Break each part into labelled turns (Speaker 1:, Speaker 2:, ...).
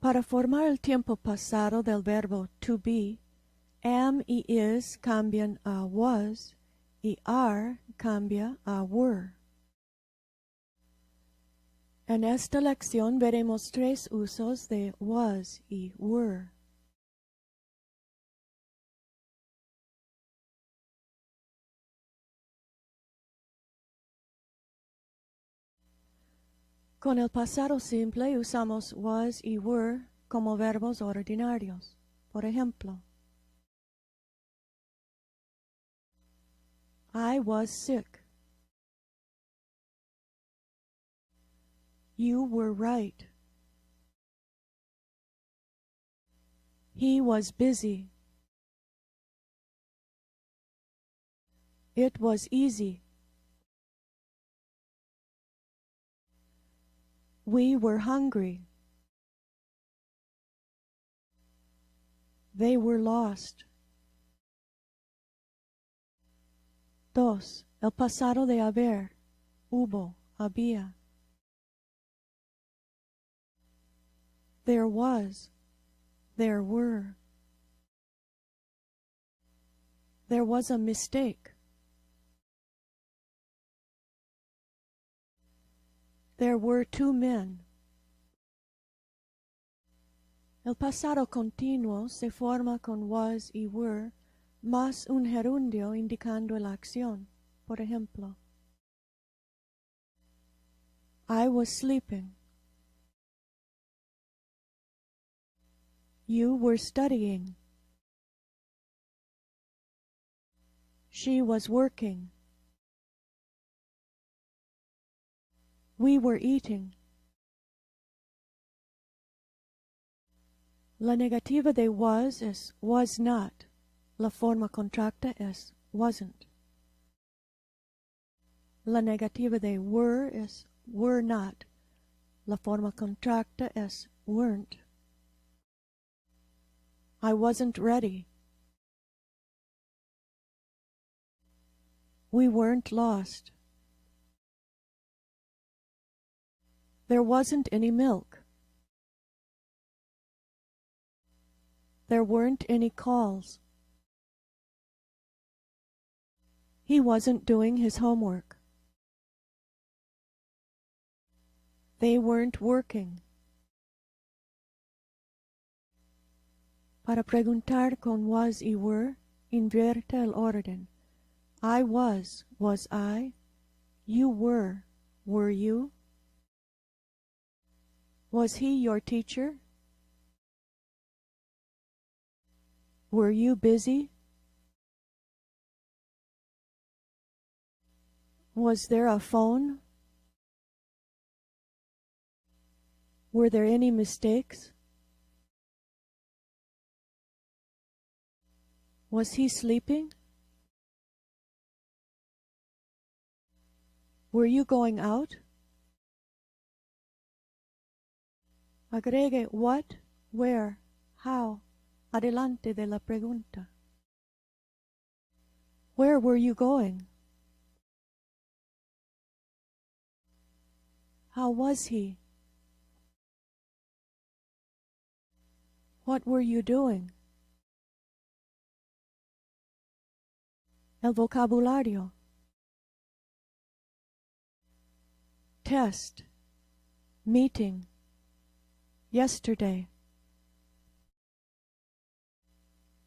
Speaker 1: Para formar el tiempo pasado del verbo to be, am y is cambian a was y are cambia a were. En esta lección veremos tres usos de was y were. Con el pasado simple usamos was y were como verbos ordinarios. Por ejemplo, I was sick. You were right. He was busy. It was easy. We were hungry. They were lost. 2. El pasado de haber. Hubo, había. There was. There were. There was a mistake. There were two men. El pasado continuo se forma con was y were más un gerundio indicando la acción. Por ejemplo, I was sleeping. You were studying. She was working. We were eating. La negativa de was es was not. La forma contracta es wasn't. La negativa de were es were not. La forma contracta es weren't. I wasn't ready. We weren't lost. There wasn't any milk. There weren't any calls. He wasn't doing his homework. They weren't working. Para preguntar con was y were, invierte el orden. I was I? You were you? Was he your teacher? Were you busy? Was there a phone? Were there any mistakes? Was he sleeping? Were you going out? Agregue what, where, how, adelante de la pregunta. Where were you going? How was he? What were you doing? El vocabulario. Test. Meeting. Yesterday.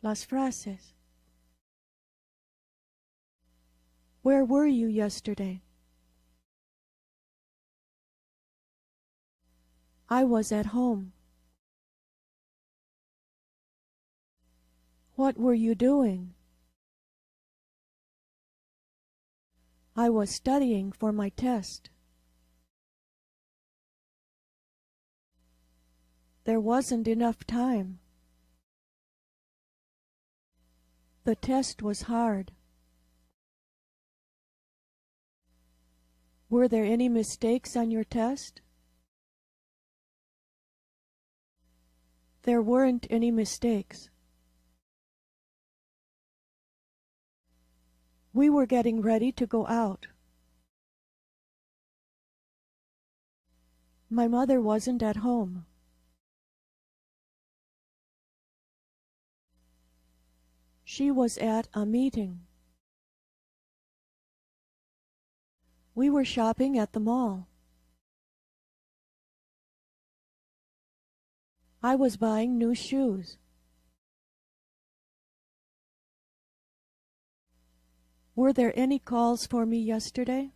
Speaker 1: Las frases. Where were you yesterday? I was at home. What were you doing? I was studying for my test. There wasn't enough time. The test was hard. Were there any mistakes on your test? There weren't any mistakes. We were getting ready to go out. My mother wasn't at home. She was at a meeting. We were shopping at the mall. I was buying new shoes. Were there any calls for me yesterday?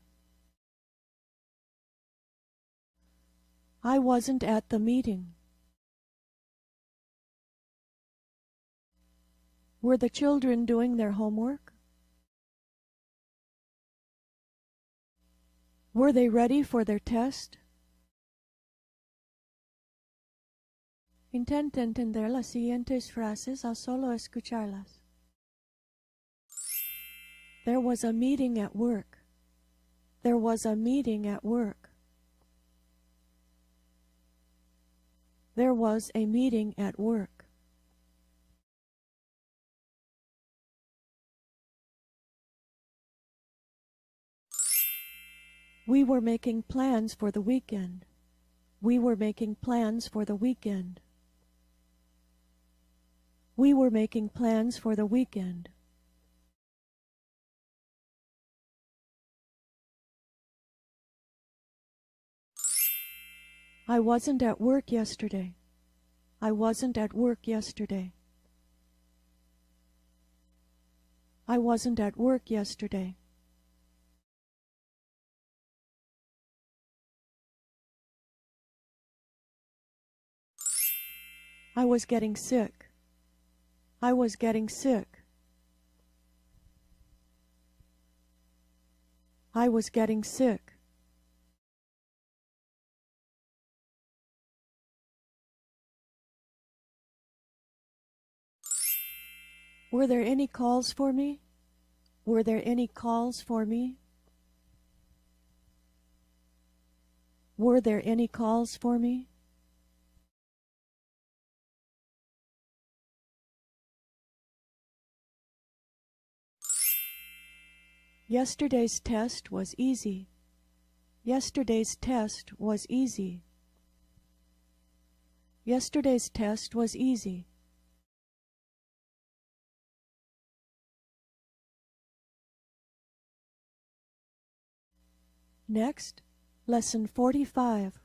Speaker 1: I wasn't at the meeting. Were the children doing their homework? Were they ready for their test? Intenta entender las siguientes frases a solo escucharlas. There was a meeting at work. There was a meeting at work. There was a meeting at work. We were making plans for the weekend. We were making plans for the weekend. We were making plans for the weekend. I wasn't at work yesterday. I wasn't at work yesterday. I wasn't at work yesterday. I was getting sick. I was getting sick. I was getting sick. Were there any calls for me? Were there any calls for me? Were there any calls for me? Yesterday's test was easy. Yesterday's test was easy. Yesterday's test was easy. Next, Lesson 45.